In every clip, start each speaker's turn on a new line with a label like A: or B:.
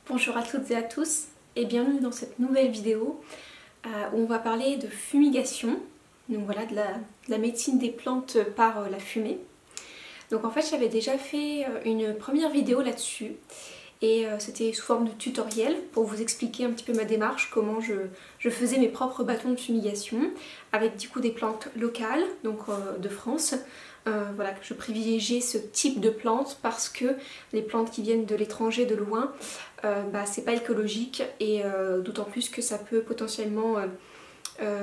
A: Bonjour à toutes et à tous et bienvenue dans cette nouvelle vidéo où on va parler de fumigation, donc voilà de la médecine des plantes par la fumée. Donc en fait j'avais déjà fait une première vidéo là-dessus et c'était sous forme de tutoriel pour vous expliquer un petit peu ma démarche, comment je faisais mes propres bâtons de fumigation avec du coup des plantes locales, donc de France. Voilà, que je privilégiais ce type de plantes parce que les plantes qui viennent de l'étranger, de loin, c'est pas écologique et d'autant plus que ça peut potentiellement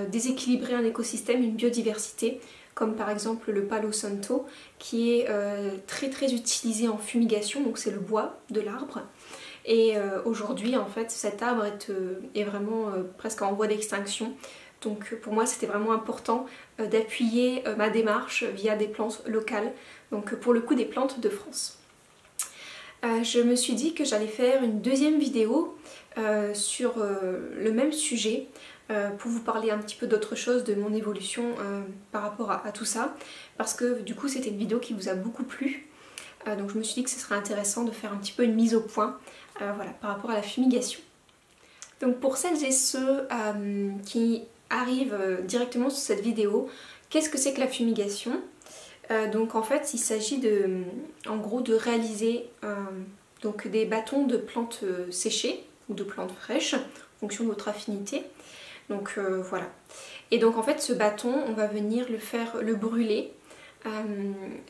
A: déséquilibrer un écosystème, une biodiversité, comme par exemple le Palo Santo qui est très utilisé en fumigation, donc c'est le bois de l'arbre. Et aujourd'hui en fait cet arbre est vraiment presque en voie d'extinction. Donc pour moi c'était vraiment important d'appuyer ma démarche via des plantes locales, donc pour le coup des plantes de France. Je me suis dit que j'allais faire une deuxième vidéo sur le même sujet pour vous parler un petit peu d'autre chose, de mon évolution par rapport à tout ça, parce que du coup c'était une vidéo qui vous a beaucoup plu. Donc je me suis dit que ce serait intéressant de faire un petit peu une mise au point voilà, par rapport à la fumigation. Donc pour celles et ceux qui arrivent directement sur cette vidéo, qu'est-ce que c'est que la fumigation? Donc en fait il s'agit en gros de réaliser donc des bâtons de plantes séchées ou de plantes fraîches en fonction de votre affinité. Donc voilà. Et donc en fait ce bâton on va venir le brûler.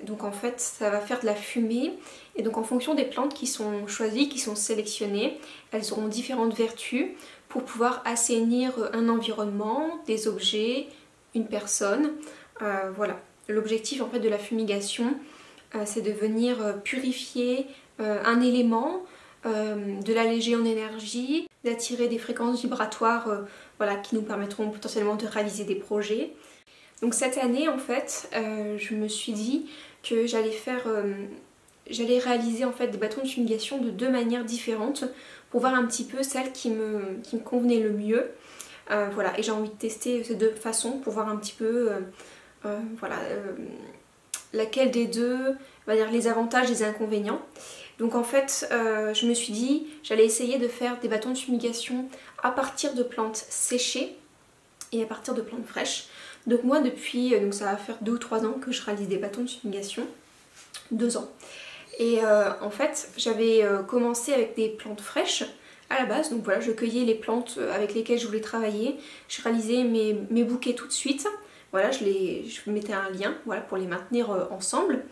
A: Donc en fait ça va faire de la fumée et donc en fonction des plantes qui sont choisies, qui sont sélectionnées, elles auront différentes vertus pour pouvoir assainir un environnement, des objets, une personne, voilà. L'objectif en fait de la fumigation c'est de venir purifier un élément, de l'alléger en énergie, d'attirer des fréquences vibratoires voilà, qui nous permettront potentiellement de réaliser des projets. Donc cette année en fait je me suis dit que j'allais réaliser en fait des bâtons de fumigation de deux manières différentes pour voir un petit peu celle qui me convenait le mieux. Voilà, et j'ai envie de tester ces deux façons pour voir un petit peu voilà, laquelle des deux, on va dire les avantages et les inconvénients. Donc en fait je me suis dit j'allais essayer de faire des bâtons de fumigation à partir de plantes séchées et à partir de plantes fraîches. Donc moi depuis, donc ça va faire 2 ou 3 ans que je réalise des bâtons de fumigation, 2 ans. Et en fait j'avais commencé avec des plantes fraîches à la base, donc voilà je cueillais les plantes avec lesquelles je voulais travailler, je réalisais mes bouquets tout de suite, voilà je mettais un lien voilà, pour les maintenir ensemble.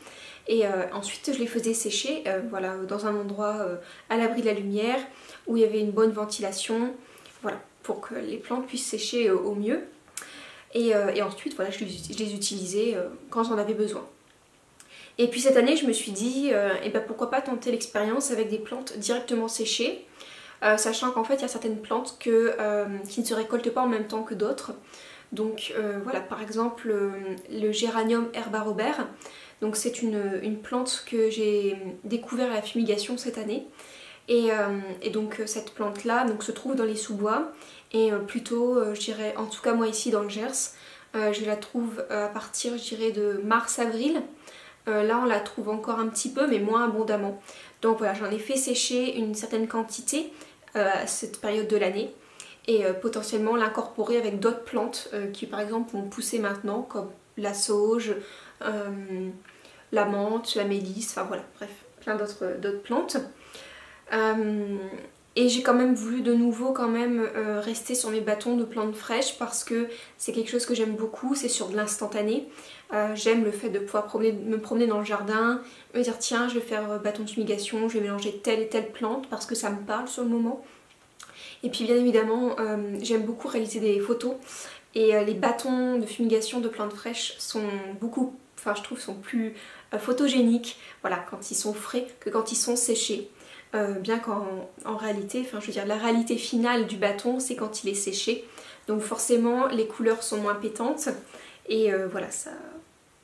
A: Et ensuite je les faisais sécher voilà, dans un endroit à l'abri de la lumière, où il y avait une bonne ventilation, voilà, pour que les plantes puissent sécher au mieux. Et ensuite voilà, je les utilisais quand j'en avais besoin. Et puis cette année je me suis dit et ben pourquoi pas tenter l'expérience avec des plantes directement séchées, sachant qu'en fait il y a certaines plantes qui ne se récoltent pas en même temps que d'autres. Donc voilà, par exemple le géranium herba Robert, donc c'est une plante que j'ai découvert à la fumigation cette année. Et donc cette plante là donc, se trouve dans les sous-bois et plutôt je dirais, en tout cas moi ici dans le Gers, je la trouve à partir je dirais de mars-avril. Là on la trouve encore un petit peu mais moins abondamment. Donc voilà, j'en ai fait sécher une certaine quantité à cette période de l'année et potentiellement l'incorporer avec d'autres plantes qui par exemple vont pousser maintenant comme la sauge, la menthe, la mélisse, enfin voilà, bref, plein d'autres plantes. Et j'ai quand même voulu de nouveau quand même rester sur mes bâtons de plantes fraîches parce que c'est quelque chose que j'aime beaucoup, c'est sur de l'instantané. J'aime le fait de pouvoir me promener dans le jardin, me dire tiens je vais faire bâton de fumigation, je vais mélanger telle et telle plante parce que ça me parle sur le moment. Et puis bien évidemment j'aime beaucoup réaliser des photos et les bâtons de fumigation de plantes fraîches sont beaucoup, enfin je trouve sont plus photogéniques voilà, quand ils sont frais que quand ils sont séchés. Bien qu'en réalité, enfin je veux dire la réalité finale du bâton c'est quand il est séché, donc forcément les couleurs sont moins pétantes et voilà, ça,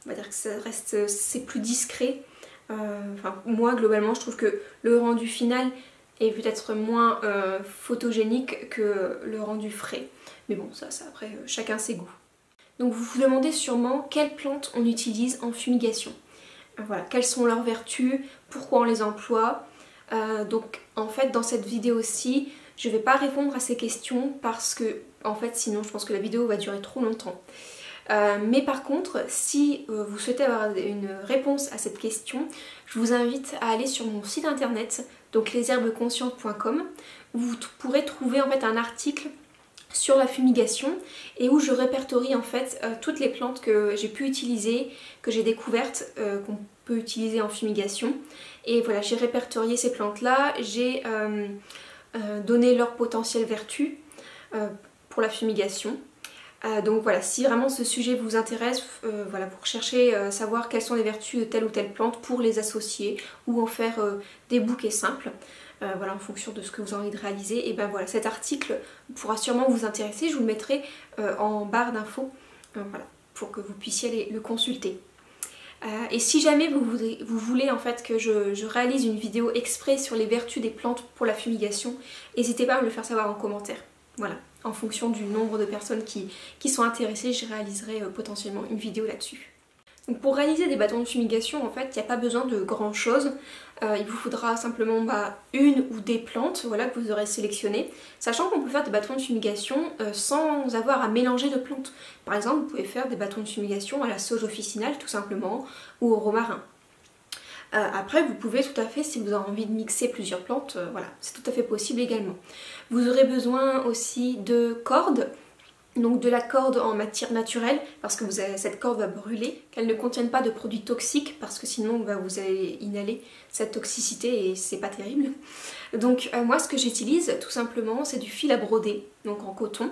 A: on va dire que ça reste, c'est plus discret. Enfin moi globalement je trouve que le rendu final est peut-être moins photogénique que le rendu frais, mais bon ça après chacun ses goûts. Donc vous vous demandez sûrement quelles plantes on utilise en fumigation. Voilà, quelles sont leurs vertus, pourquoi on les emploie. Donc en fait dans cette vidéo-ci, je ne vais pas répondre à ces questions parce que en fait sinon je pense que la vidéo va durer trop longtemps. Mais par contre, si vous souhaitez avoir une réponse à cette question, je vous invite à aller sur mon site internet, donc lesherbesconscientes.com, où vous pourrez trouver en fait un article sur la fumigation et où je répertorie en fait toutes les plantes que j'ai pu utiliser, que j'ai découvertes, qu'on peut utiliser en fumigation. Et voilà, j'ai répertorié ces plantes là, j'ai donné leur potentielle vertu pour la fumigation. Donc voilà, si vraiment ce sujet vous intéresse, voilà, pour chercher à savoir quelles sont les vertus de telle ou telle plante pour les associer ou en faire des bouquets simples, voilà, en fonction de ce que vous avez envie de réaliser, et ben voilà, cet article pourra sûrement vous intéresser, je vous le mettrai en barre d'infos, voilà, pour que vous puissiez aller le consulter. Et si jamais vous voulez en fait que je réalise une vidéo exprès sur les vertus des plantes pour la fumigation, n'hésitez pas à me le faire savoir en commentaire. Voilà, en fonction du nombre de personnes qui sont intéressées, je réaliserai potentiellement une vidéo là-dessus. Donc pour réaliser des bâtons de fumigation, en fait, il n'y a pas besoin de grand chose. Il vous faudra simplement une ou des plantes, voilà, que vous aurez sélectionnées. Sachant qu'on peut faire des bâtons de fumigation sans avoir à mélanger de plantes. Par exemple, vous pouvez faire des bâtons de fumigation à la sauge officinale tout simplement, ou au romarin. Après, vous pouvez tout à fait, si vous avez envie de mixer plusieurs plantes, voilà, c'est tout à fait possible également. Vous aurez besoin aussi de cordes, donc de la corde en matière naturelle, parce que cette corde va brûler, qu'elle ne contienne pas de produits toxiques, parce que sinon vous allez inhaler cette toxicité et c'est pas terrible. Donc moi ce que j'utilise tout simplement c'est du fil à broder, donc en coton.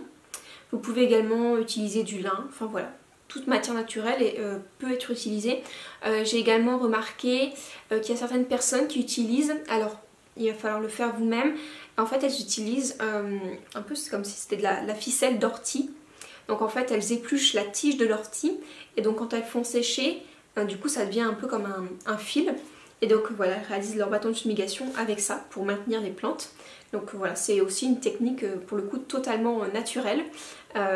A: Vous pouvez également utiliser du lin, enfin voilà. Toute matière naturelle peut être utilisée. J'ai également remarqué qu'il y a certaines personnes qui utilisent, alors il va falloir le faire vous-même, en fait elles utilisent un peu comme si c'était de la ficelle d'ortie. Donc en fait elles épluchent la tige de l'ortie et donc quand elles font sécher, du coup ça devient un peu comme un fil. Et donc voilà, elles réalisent leur bâton de fumigation avec ça pour maintenir les plantes. Donc voilà, c'est aussi une technique pour le coup totalement naturelle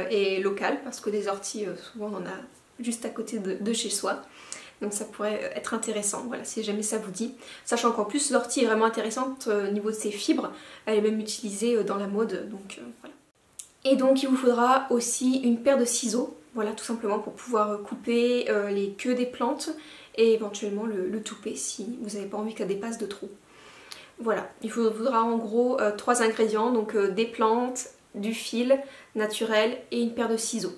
A: et locale parce que des orties, souvent on en a juste à côté de chez soi. Donc ça pourrait être intéressant, voilà, si jamais ça vous dit. Sachant qu'en plus l'ortie est vraiment intéressante au niveau de ses fibres, elle est même utilisée dans la mode, donc voilà. Et donc il vous faudra aussi une paire de ciseaux, voilà, tout simplement pour pouvoir couper les queues des plantes et éventuellement le toupet si vous n'avez pas envie que ça dépasse de trop. Voilà, il vous faudra en gros 3 ingrédients, donc des plantes, du fil naturel et une paire de ciseaux.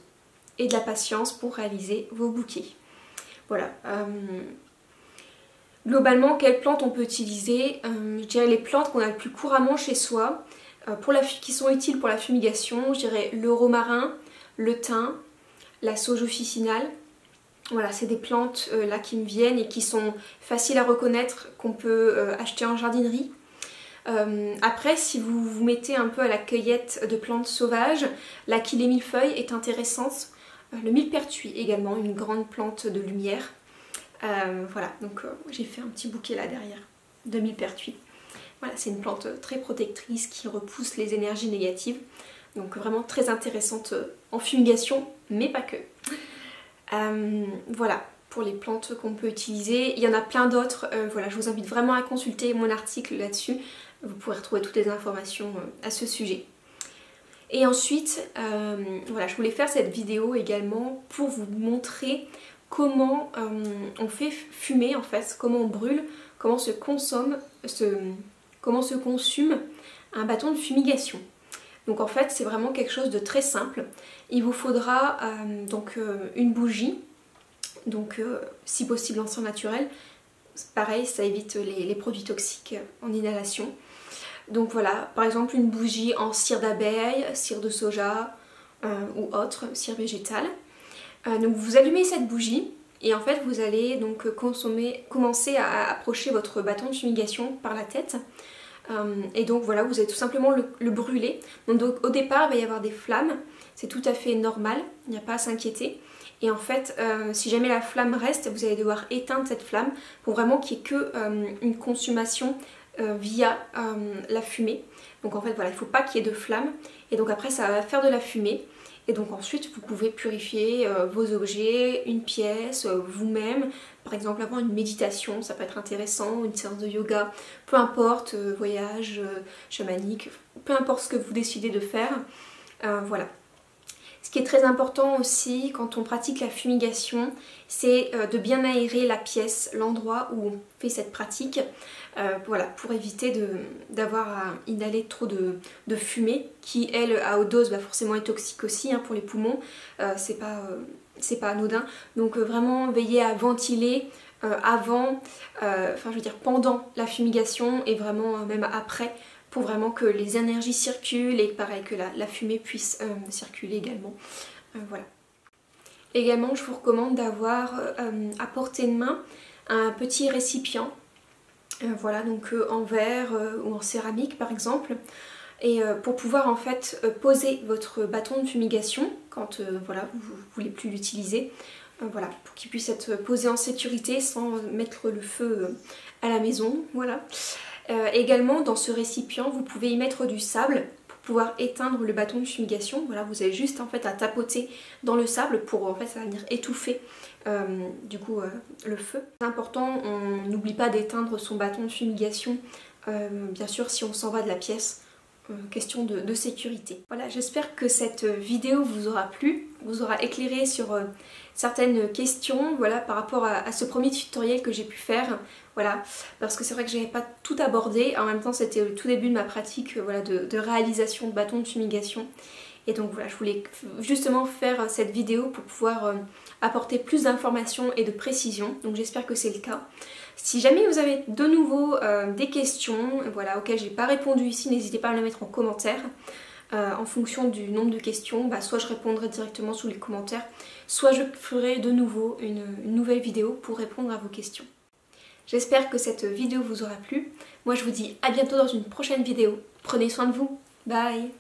A: Et de la patience pour réaliser vos bouquets. Voilà. Globalement, quelles plantes on peut utiliser? Je dirais les plantes qu'on a le plus couramment chez soi, qui sont utiles pour la fumigation. Je dirais le romarin, le thym, la sauge officinale. Voilà, c'est des plantes là qui me viennent et qui sont faciles à reconnaître, qu'on peut acheter en jardinerie. Après, si vous vous mettez un peu à la cueillette de plantes sauvages, la millefeuille est intéressante. Le millepertuis également, une grande plante de lumière. Voilà, donc j'ai fait un petit bouquet là derrière de millepertuis. Voilà, c'est une plante très protectrice qui repousse les énergies négatives. Donc vraiment très intéressante en fumigation, mais pas que. Voilà, pour les plantes qu'on peut utiliser. Il y en a plein d'autres. Voilà, je vous invite vraiment à consulter mon article là-dessus. Vous pourrez retrouver toutes les informations à ce sujet. Et ensuite, voilà, je voulais faire cette vidéo également pour vous montrer comment on fait fumer en fait, comment on brûle, comment se consume un bâton de fumigation. Donc en fait c'est vraiment quelque chose de très simple. Il vous faudra donc une bougie, donc si possible en sang naturel. Pareil, ça évite les produits toxiques en inhalation. Donc voilà, par exemple une bougie en cire d'abeille, cire de soja ou autre, cire végétale. Donc vous allumez cette bougie et en fait vous allez donc commencer à approcher votre bâton de fumigation par la tête. Et donc voilà, vous allez tout simplement le brûler. Donc au départ il va y avoir des flammes, c'est tout à fait normal, il n'y a pas à s'inquiéter. Et en fait, si jamais la flamme reste, vous allez devoir éteindre cette flamme pour vraiment qu'il n'y ait que une consommation via la fumée. Donc en fait voilà, il ne faut pas qu'il y ait de flamme. Et donc après ça va faire de la fumée. Et donc ensuite vous pouvez purifier vos objets, une pièce, vous-même. par exemple avoir une méditation, ça peut être intéressant, une séance de yoga, peu importe, voyage, chamanique, peu importe ce que vous décidez de faire, voilà. Ce qui est très important aussi quand on pratique la fumigation, c'est de bien aérer la pièce, l'endroit où on fait cette pratique, voilà, pour éviter d'avoir à inhaler trop de fumée qui, elle, à haute dose, forcément est toxique aussi pour les poumons, c'est pas anodin. Donc vraiment veiller à ventiler avant, enfin je veux dire pendant la fumigation et vraiment même après, pour vraiment que les énergies circulent et pareil que la fumée puisse circuler également. Voilà. Également, je vous recommande d'avoir à portée de main un petit récipient, voilà, donc en verre ou en céramique par exemple, et pour pouvoir en fait poser votre bâton de fumigation quand voilà, vous ne voulez plus l'utiliser. Voilà, pour qu'il puisse être posé en sécurité sans mettre le feu à la maison, voilà. Également dans ce récipient vous pouvez y mettre du sable pour pouvoir éteindre le bâton de fumigation. Voilà, vous avez juste en fait à tapoter dans le sable pour en fait ça va venir étouffer du coup le feu. C'est important, on n'oublie pas d'éteindre son bâton de fumigation bien sûr si on s'en va de la pièce. Question de sécurité. Voilà, j'espère que cette vidéo vous aura plu, vous aura éclairé sur certaines questions, voilà, par rapport à ce premier tutoriel que j'ai pu faire, voilà, parce que c'est vrai que j'avais pas tout abordé, en même temps c'était le tout début de ma pratique voilà, de réalisation de bâton de fumigation, et donc voilà, je voulais justement faire cette vidéo pour pouvoir apporter plus d'informations et de précision, donc j'espère que c'est le cas. Si jamais vous avez de nouveau des questions voilà, auxquelles j'ai pas répondu ici, n'hésitez pas à me les mettre en commentaire. En fonction du nombre de questions, soit je répondrai directement sous les commentaires, soit je ferai de nouveau une nouvelle vidéo pour répondre à vos questions. J'espère que cette vidéo vous aura plu. Moi je vous dis à bientôt dans une prochaine vidéo. Prenez soin de vous. Bye!